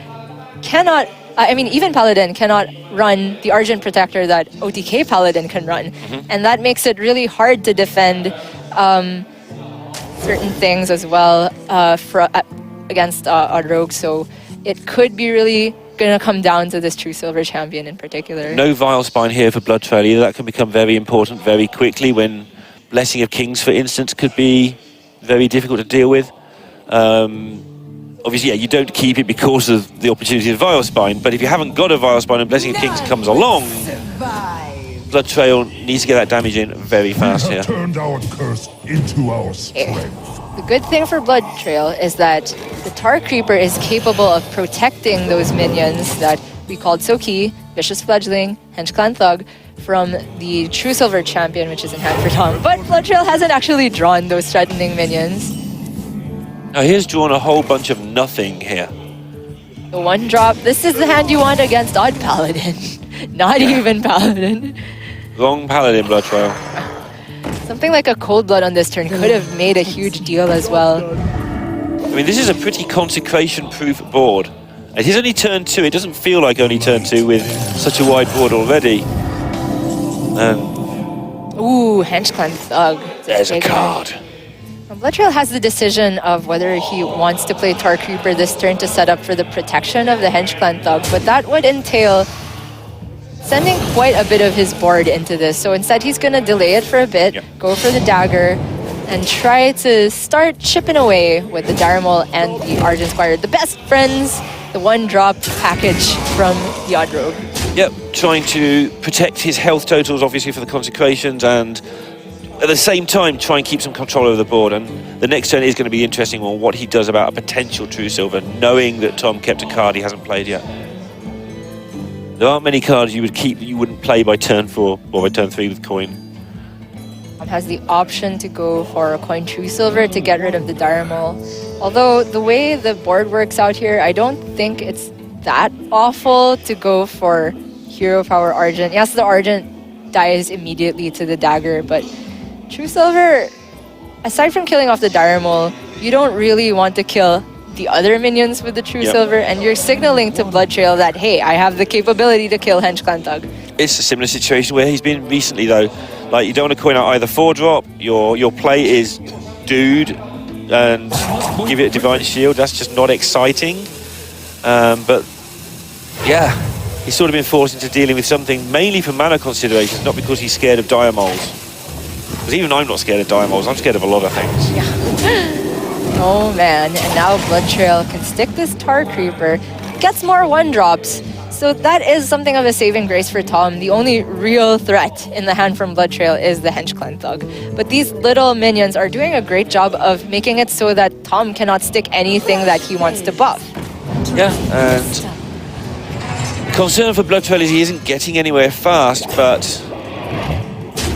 cannot. I mean, even Paladin cannot run the Argent Protector that OTK Paladin can run, and that makes it really hard to defend certain things as well against Adrog. So it could be really going to come down to this True Silver champion in particular. No Vile Spine here for BloodTrail either. That can become very important very quickly when Blessing of Kings, for instance, could be very difficult to deal with. Obviously, yeah, you don't keep it because of the opportunity of Vile Spine, but if you haven't got a Vile Spine and Blessing of Kings comes along, BloodTrail needs to get that damage in very fast here. Turned our curse into our strength. The good thing for BloodTrail is that the Tar Creeper is capable of protecting those minions that we called Soki, Vicious Fledgling, Hench Clan Thug, from the True Silver champion, which is in hand for Tom. But BloodTrail hasn't actually drawn those threatening minions. Now here's drawn a whole bunch of nothing here. The 1-drop, this is the hand you want against Odd Paladin, not even Paladin. Wrong Paladin, BloodTrail. Something like a Cold Blood on this turn could have made a huge deal as well. I mean, this is a pretty consecration-proof board. It is only turn 2. It doesn't feel like only turn 2 with such a wide board already. Ooh, Hench Clan Thug. There's a card. BloodTrail has the decision of whether he wants to play Tar Creeper this turn to set up for the protection of the Hench Clan Thug, but that would entail sending quite a bit of his board into this. So instead he's going to delay it for a bit, go for the dagger, and try to start chipping away with the Daramol and the Argent Squire. The best friends the one-drop package from the Odd Rogue. Yep, trying to protect his health totals, obviously, for the consecrations, and at the same time, try and keep some control over the board. And the next turn is going to be interesting on what he does about a potential True Silver, knowing that Tom kept a card he hasn't played yet. There aren't many cards you would keep that you wouldn't play by turn 4 or by turn 3 with coin. Tom has the option to go for a coin True Silver to get rid of the Dire Maul. Although the way the board works out here, I don't think it's that awful to go for Hero Power Argent. Yes, the Argent dies immediately to the dagger, but True Silver, aside from killing off the Dire Maul, you don't really want to kill the other minions with the True Silver, and you're signaling to BloodTrail that, hey, I have the capability to kill Hench Clan Thug. It's a similar situation where he's been recently, though. Like, you don't want to coin out either 4-drop, your play is Dude, and give it a Divine Shield. That's just not exciting. But, yeah, he's sort of been forced into dealing with something mainly for mana considerations, not because he's scared of Dire Mauls. Because even I'm not scared of Dire Mauls, I'm scared of a lot of things. Yeah. Oh man, and now BloodTrail can stick this Tar Creeper, gets more 1-drops. So that is something of a saving grace for Tom. The only real threat in the hand from BloodTrail is the Hench Clan Thug. But these little minions are doing a great job of making it so that Tom cannot stick anything that he wants to buff. Yeah, and concern for BloodTrail is he isn't getting anywhere fast, but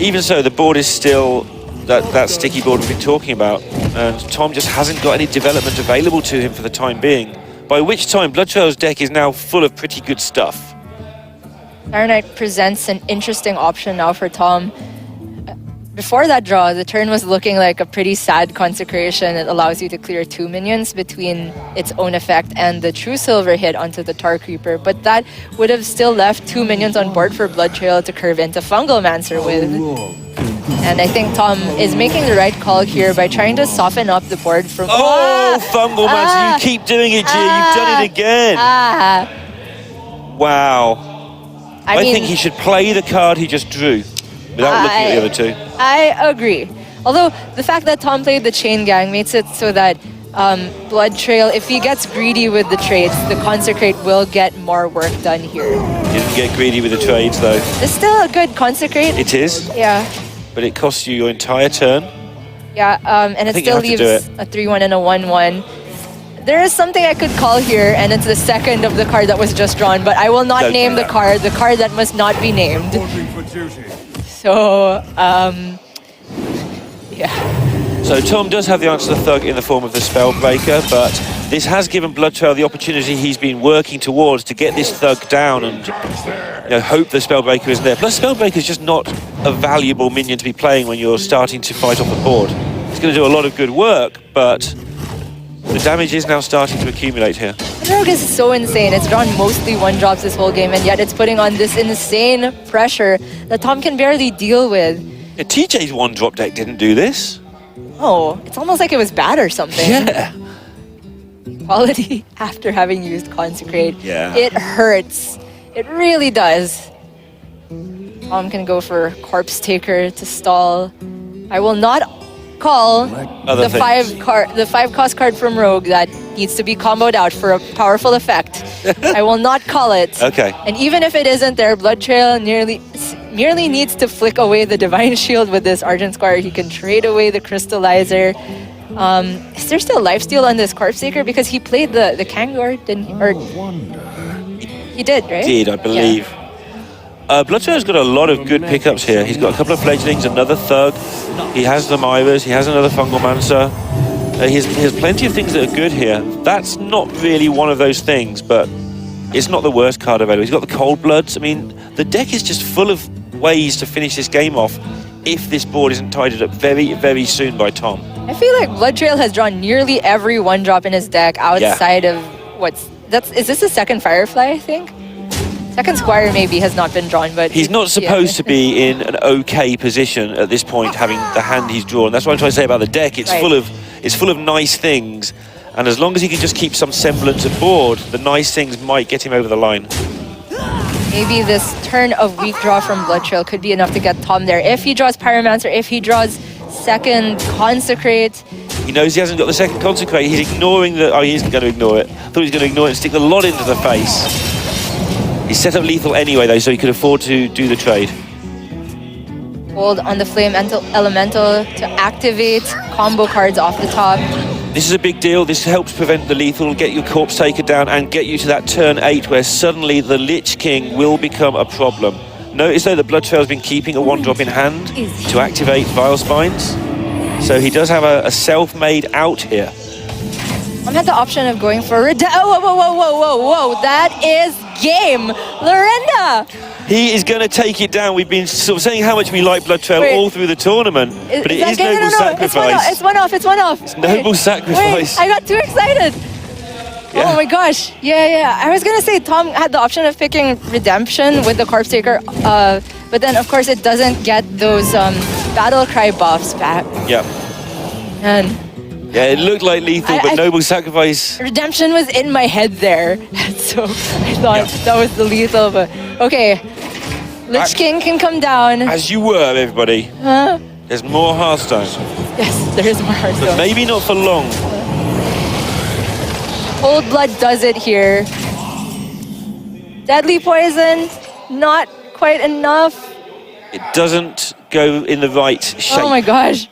even so, the board is still that sticky board we've been talking about, and Tom just hasn't got any development available to him for the time being. By which time, BloodTrail's deck is now full of pretty good stuff. Iron Knight presents an interesting option now for Tom. Before that draw, the turn was looking like a pretty sad consecration. It allows you to clear 2 minions between its own effect and the True Silver hit onto the Tar Creeper, but that would have still left 2 minions on board for BloodTrail to curve into Fungal Mancer with. And I think Tom is making the right call here by trying to soften up the board from... Fungal Mancer, you keep doing it, Gia. You've done it again. Wow. I mean, think he should play the card he just drew without looking at the other two. I agree. Although the fact that Tom played the Chain Gang makes it so that BloodTrail, if he gets greedy with the trades, the Consecrate will get more work done here. He didn't get greedy with the trades, though. It's still a good Consecrate. It is. Yeah. But it costs you your entire turn. Yeah, and it still leaves a 3-1 and a 1-1. There is something I could call here, and it's the second of the card that was just drawn, but I will not name the card that must not be named. So, yeah. So Tom does have the answer to the Thug in the form of the Spellbreaker, but this has given BloodTrail the opportunity he's been working towards to get this Thug down and hope the Spellbreaker isn't there. Plus, Spellbreaker is just not a valuable minion to be playing when you're starting to fight off the board. It's going to do a lot of good work, but the damage is now starting to accumulate here. Rogue is so insane. It's drawn mostly 1-drops this whole game, and yet it's putting on this insane pressure that Tom can barely deal with. Yeah, TJ's 1-drop deck didn't do this. Oh, it's almost like it was bad or something. Yeah. Quality after having used Consecrate. Yeah. It hurts. It really does. Tom can go for Corpse Taker to stall. I will not call the 5-cost card from Rogue that needs to be comboed out for a powerful effect. I will not call it. Okay. And even if it isn't there, BloodTrail merely needs to flick away the Divine Shield with this Argent Squire. He can trade away the Crystallizer. Is there still lifesteal on this Corpse Taker? Because he played the Kangor, didn't he? Or he did, right? He did, I believe. Yeah. BloodTrail's got a lot of good pickups here. He's got a couple of Fledglings, another Thug. He has the Myras. He has another Fungal Mancer. He has plenty of things that are good here. That's not really one of those things, but it's not the worst card available. He's got the Cold Bloods. I mean, the deck is just full of ways to finish this game off if this board isn't tidied up very, very soon by Tom. I feel like BloodTrail has drawn nearly every 1-drop in his deck outside of is this the second Firefly, I think? Second Squire maybe has not been drawn, but... He's not supposed to be in an okay position at this point, having the hand he's drawn. That's what I'm trying to say about the deck. It's full of nice things, and as long as he can just keep some semblance of board, the nice things might get him over the line. Maybe this turn of weak draw from BloodTrail could be enough to get Tom there. If he draws Pyromancer, if he draws second Consecrate, He knows he hasn't got the second Consecrate. He's ignoring the... Oh, he isn't going to ignore it. I thought he was going to ignore it and stick the lot into the face. He's set up lethal anyway, though, so he could afford to do the trade. Hold on the Flame Elemental to activate combo cards off the top. This is a big deal. This helps prevent the lethal, get your Corpse Taker down, and get you to that turn 8 where suddenly the Lich King will become a problem. Notice, though, that BloodTrail has been keeping a 1-drop in hand to activate Vile Spines. So he does have a self-made out here. I had the option of going for whoa. That is game. Lorinda. He is going to take it down. We've been sort of saying how much we like BloodTrail all through the tournament, but it is Noble Sacrifice. It's one off. It's Noble Sacrifice. Wait, I got too excited. Yeah. Oh my gosh. Yeah. I was going to say Tom had the option of picking Redemption with the Corpse Taker, but then of course it doesn't get those Battle Cry buffs back. Yeah. And yeah, it looked like lethal, but Noble Sacrifice. Redemption was in my head there, so I thought that was the lethal. But okay, Lich King can come down. As you were, everybody. There's more Hearthstone. Yes, there is more Hearthstone. But maybe not for long. Cold Blood does it here. Deadly Poison, not quite enough. It doesn't go in the right shape. Oh my gosh.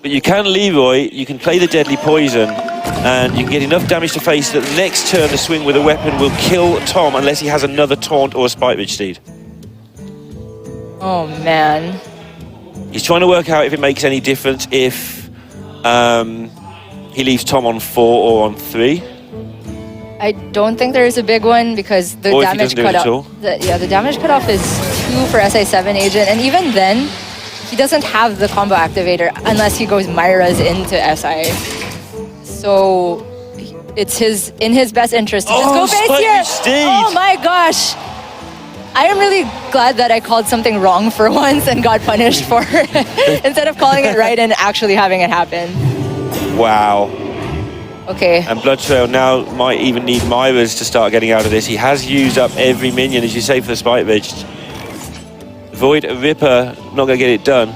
But you can Leroy, you can play the Deadly Poison, and you can get enough damage to face that the next turn the swing with a weapon will kill Tom unless he has another Taunt or a Spite Ridge Steed. Oh man. He's trying to work out if it makes any difference if he leaves Tom on 4 or on 3. I don't think there is a big one because the or damage cutoff. The damage cutoff is 2 for SI7 agent, and even then, he doesn't have the combo activator unless he goes Myra's into SI. So it's in his best interest to just go base here. Steed. Oh my gosh. I am really glad that I called something wrong for once and got punished for it instead of calling it right and actually having it happen. Wow. Okay. And BloodTrail now might even need Myra's to start getting out of this. He has used up every minion, as you say, for the Spite Ridge. Void Ripper, not going to get it done.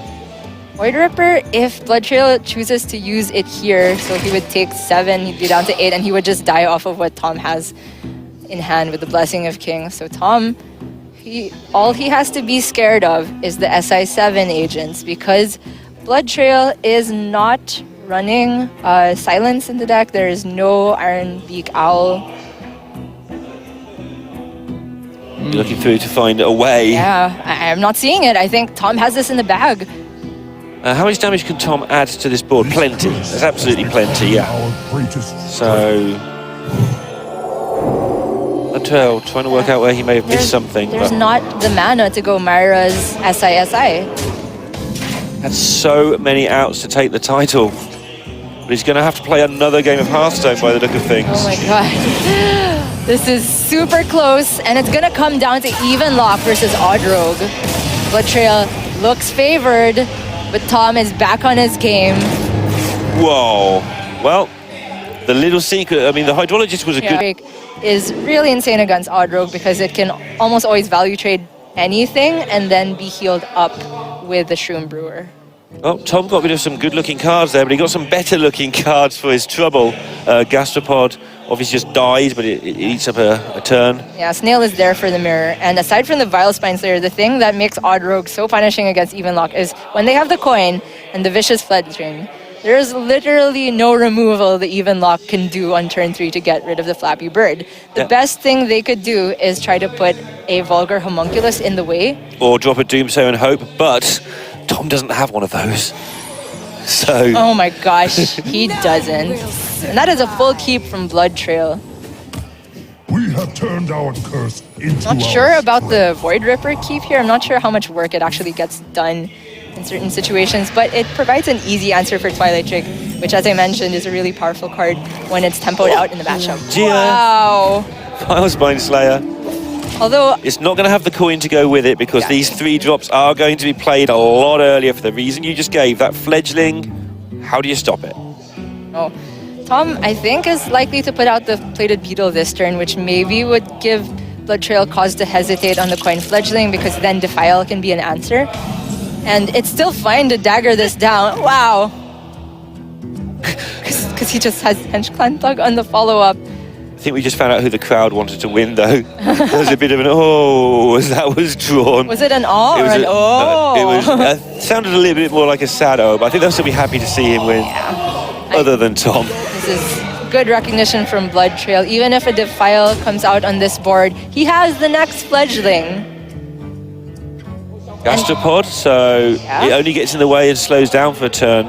Void Ripper, if BloodTrail chooses to use it here, so he would take 7, he'd be down to 8, and he would just die off of what Tom has in hand with the Blessing of Kings. So Tom, all he has to be scared of is the SI7 agents, because BloodTrail is not running Silence in the deck. There is no Iron Beak Owl. Looking through to find a way. Yeah, I'm not seeing it. I think Tom has this in the bag. How much damage can Tom add to this board? Plenty. There's absolutely plenty, yeah. So... BloodTrail trying to work out where he may have missed something. There's but not the mana to go Myra's SI. had so many outs to take the title. But he's going to have to play another game of Hearthstone by the look of things. Oh my god. This is super close, and it's going to come down to even lock versus Oddrogue. BloodTrail looks favored, but Tom is back on his game. Whoa. Well, the little secret, I mean, the Hydrologist was a good... is really insane against Oddrogue because it can almost always value trade anything and then be healed up with the Shroom Brewer. Oh, Tom got rid of some good-looking cards there, but he got some better-looking cards for his trouble. Gastropod obviously just dies, but it eats up a turn. Yeah, Snail is there for the mirror. And aside from the Vile Spine Slayer, the thing that makes Oddrogue so punishing against Evenlock is when they have the coin and the Vicious Fledgling, there's literally no removal the Evenlock can do on turn 3 to get rid of the Flappy Bird. The best thing they could do is try to put a Vulgar Homunculus in the way. Or drop a Doomsayer and hope, but Tom doesn't have one of those. So... Oh my gosh, he doesn't. And that is a full keep from BloodTrail. We have turned our curse into Not sure about the Void Ripper keep here. I'm not sure how much work it actually gets done in certain situations, but it provides an easy answer for Twilight Trick, which, as I mentioned, is a really powerful card when it's tempoed out in the matchup. Wow! Vile Spine Slayer. Although it's not going to have the coin to go with it because these 3 drops are going to be played a lot earlier for the reason you just gave. That Fledgling, how do you stop it? Oh, Tom, I think, is likely to put out the Plated Beetle this turn, which maybe would give BloodTrail cause to hesitate on the coin Fledgling because then Defile can be an answer. And it's still fine to dagger this down. Wow. Because he just has Hench Clan Thug on the follow-up. I think we just found out who the crowd wanted to win, though. There was a bit of an as that was drawn. Was it an aw or an oh? It was sounded a little bit more like a sad oh, but I think they'll still be happy to see him win. Yeah. Other than Tom. This is good recognition from BloodTrail. Even if a Defile comes out on this board, he has the next fledgling. Gastropod, so it only gets in the way and slows down for a turn.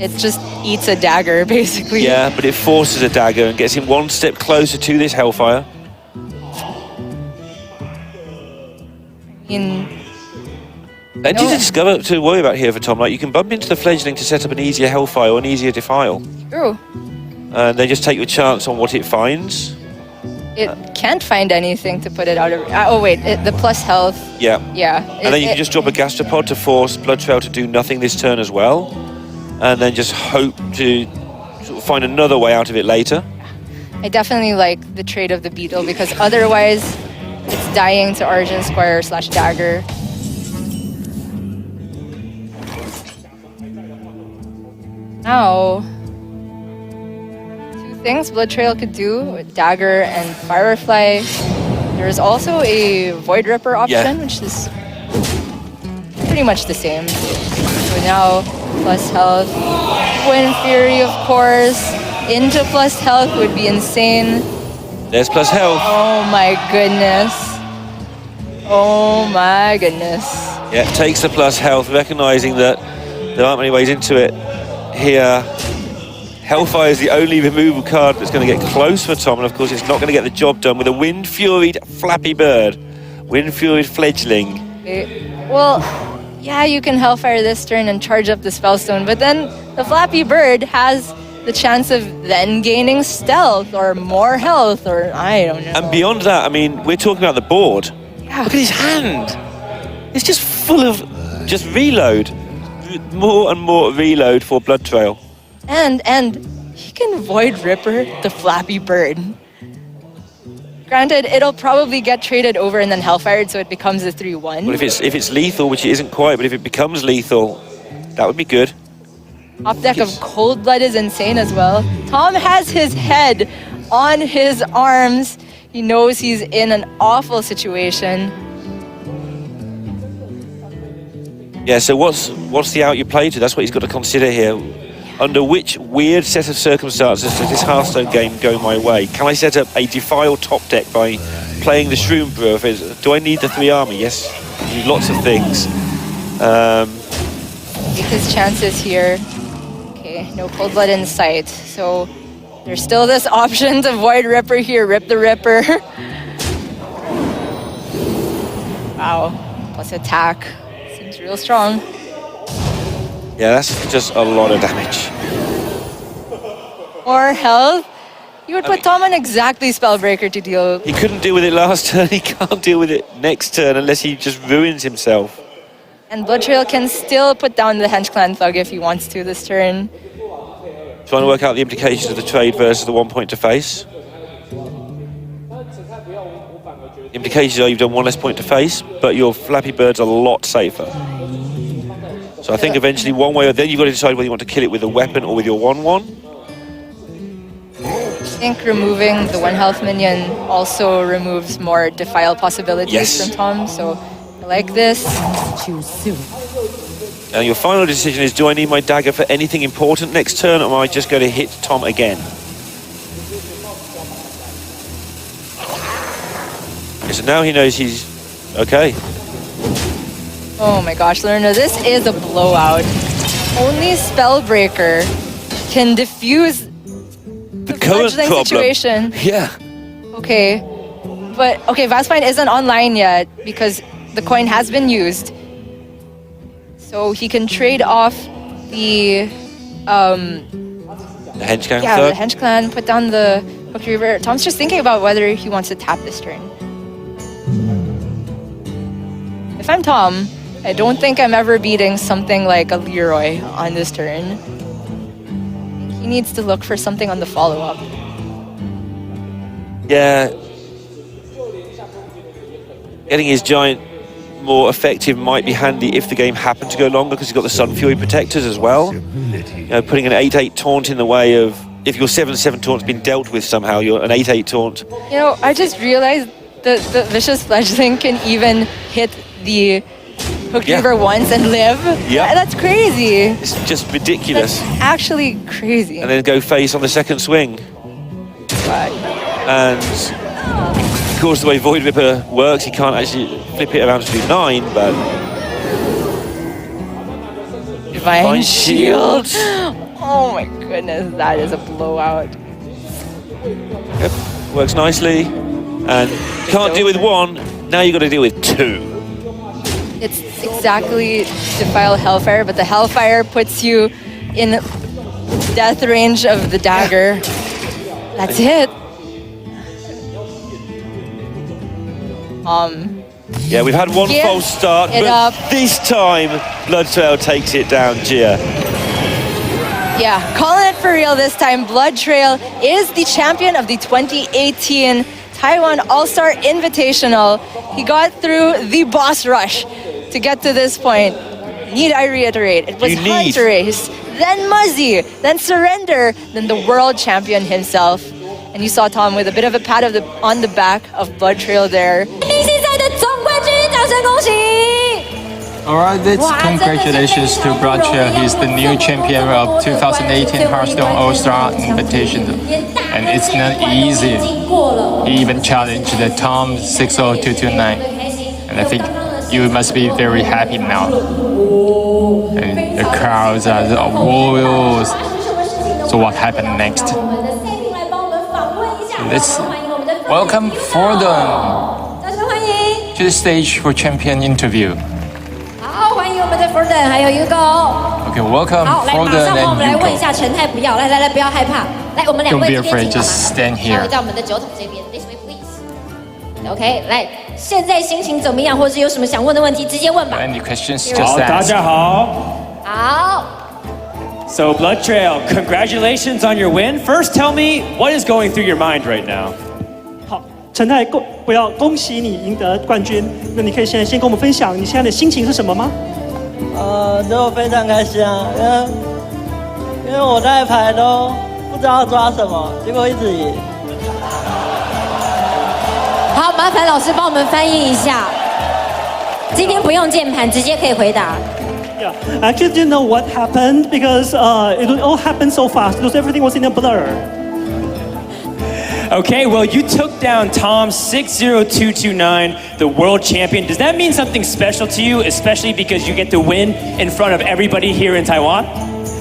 It just eats a dagger, basically. Yeah, but it forces a dagger and gets him one step closer to this Hellfire. And to discover, to worry about here for Tom, like you can bump into the fledgling to set up an easier Hellfire or an easier Defile. True. And then just take your chance on what it finds. It can't find anything to put it out of... oh, wait, the plus health. Yeah. Yeah. And then you can just drop a Gastropod to force BloodTrail to do nothing this turn as well. And then just hope to sort of find another way out of it later. I definitely like the trade of the Beetle because otherwise it's dying to Origin Squire / Dagger. Now, two things BloodTrail could do with Dagger and Firefly. There's also a Void Ripper option, which is pretty much the same. So now, plus health. Wind Fury, of course. Into plus health would be insane. There's plus health. Oh my goodness. Oh my goodness. Yeah, takes the plus health, recognizing that there aren't many ways into it here. Hellfire is the only removal card that's going to get close for Tom, and of course it's not going to get the job done with a Wind Furied Flappy Bird. Wind Furied Fledgling. Well, yeah, you can Hellfire this turn and charge up the Spellstone, but then the Flappy Bird has the chance of then gaining stealth or more health, or I don't know. And beyond that, I mean, we're talking about the board. Yeah. Look at his hand. It's just full of just reload. More and more reload for BloodTrail. And he can Void Ripper the Flappy Bird. Granted, it'll probably get traded over and then Hellfired, so it becomes a 3-1. Well, if it's lethal, which it isn't quite, but if it becomes lethal, that would be good. Top deck of Cold Blood is insane as well. Tom has his head on his arms. He knows he's in an awful situation. Yeah, so what's the out you play to? That's what he's got to consider here. Under which weird set of circumstances does this Hearthstone game go my way? Can I set up a Defile top deck by playing the Shroom Brewer? Do I need the 3 army? Yes, I need lots of things. Take his chances here. Okay, no Cold Blood in sight. So there's still this option to Void Ripper here. Rip the Ripper. Wow. Plus attack. Seems real strong. Yeah, that's just a lot of damage. More health. You would put Tom on exactly Spellbreaker to deal. He couldn't deal with it last turn. He can't deal with it next turn unless he just ruins himself. And BloodTrail can still put down the Hench Clan Thug if he wants to this turn. Trying to work out the implications of the trade versus the 1 point to face. Implications are you've done 1 less point to face, but your Flappy Bird's a lot safer. So I think eventually one way or then you've got to decide whether you want to kill it with a weapon or with your 1/1. I think removing the 1 health minion also removes more Defile possibilities from Tom, so I like this. Now your final decision is, do I need my dagger for anything important next turn, or am I just going to hit Tom again? Okay, so now he knows he's okay. Oh my gosh, Lerna, this is a blowout. Only Spellbreaker can diffuse the current problem. situation. Yeah. Okay, but Vespine isn't online yet because the coin has been used. So he can trade off the Hench Clan. Yeah, the Hench Clan, put down the Hook Reaver. Tom's just thinking about whether he wants to tap this turn. If I'm Tom, I don't think I'm ever beating something like a Leroy on this turn. He needs to look for something on the follow-up. Yeah. Getting his giant more effective might be handy if the game happened to go longer, because you've got the Sun Fury protectors as well. You know, putting an 8-8 taunt in the way of, if your 7-7 taunt's been dealt with somehow, you're an 8-8 taunt. You know, I just realized that the Vicious Fledgling can even hit the Hook Reaver once and live. Yeah. That's crazy. It's just ridiculous. That's actually crazy. And then go face on the second swing. But And of course, the way Void Ripper works, he can't actually flip it around to do 9, but... Divine Shield. Oh my goodness, that is a blowout. Yep, works nicely. And can't deal with 1, now you've got to deal with 2. It's exactly Defile Hellfire, but the Hellfire puts you in death range of the dagger. That's it. Yeah, we've had one Give false start, it but up. this time BloodTrail takes it down, Gia. Yeah, calling it for real this time. BloodTrail is the champion of the 2018 Taiwan All-Star Invitational. He got through the boss rush to get to this point. Need I reiterate, it was Hunter Race, then Muzzy, then Surrender, then the world champion himself. And you saw Tom with a bit of a pat on the back of BloodTrail there. Alright, congratulations to BloodTrail. He's the new champion of 2018 Hearthstone All-Star Invitational. And it's not easy. He even challenged the tom60229. And I think you must be very happy now. And the crowds are the warriors. So what happened next? Let's welcome Forden to the stage for champion interview. Okay, welcome Forden and Yuko. Don't be afraid, just stand here. OK， 来，现在心情怎么样，或是有什么想问的问题，直接问吧。 Any questions? 好， Just 大 ask. 家好。好。 So BloodTrail, congratulations on your win. First, tell me what is going through your mind right now. 好，陈太，恭喜你赢得冠军。那你可以现在先跟我们分享你现在的心情是什么吗？就非常开心啊，因为我那一排都不知道抓什么，结果一直赢。好，麻烦老师帮我们翻译一下。今天不用键盘，直接可以回答。 Yeah, I actually didn't know what happened because it all happened so fast because everything was in a blur. Okay, well, you took down tom60229, the world champion. Does that mean something special to you, especially because you get to win in front of everybody here in Taiwan?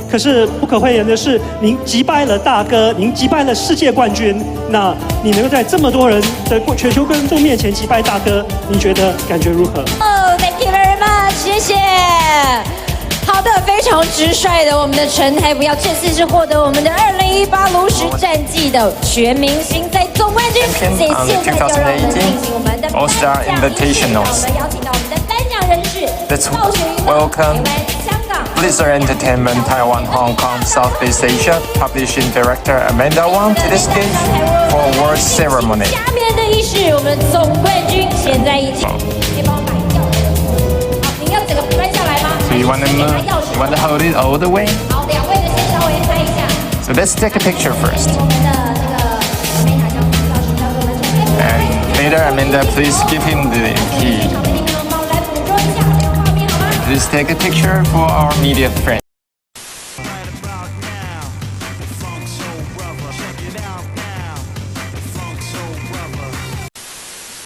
可是不可讳言的是，您击败了大哥，您击败了世界冠军。那你能够在这么多人的全球观众面前击败大哥，你觉得感觉如何？ Oh, thank you very much， 谢谢。好的，非常直率的，我们的陈太不要这次是获得我们的2018炉石战绩的全明星赛总冠军。所以现在就让我们进行我们的 All-Star Invitationals. 我们邀请到我们的颁奖人士， Let's 暴雪娱乐 welcome 台湾、香港。 Blizzard Entertainment Taiwan, Hong Kong, Southeast Asia, Publishing Director Amanda Wang to the stage for award ceremony. 下面的仪式，我们的总冠军现在已经可以帮我买钥匙。好，你要整个搬下来吗？ So you want to move? You want to hold it all the way? 好，两位就先稍微拍一下。 So let's take a picture first. 我们的这个美塔将钥匙交给我们陈太。 And later, Amanda, please give him the key. 好的，你们帮我来捕捉一下这个画面好吗？ Please take a picture for our media friends.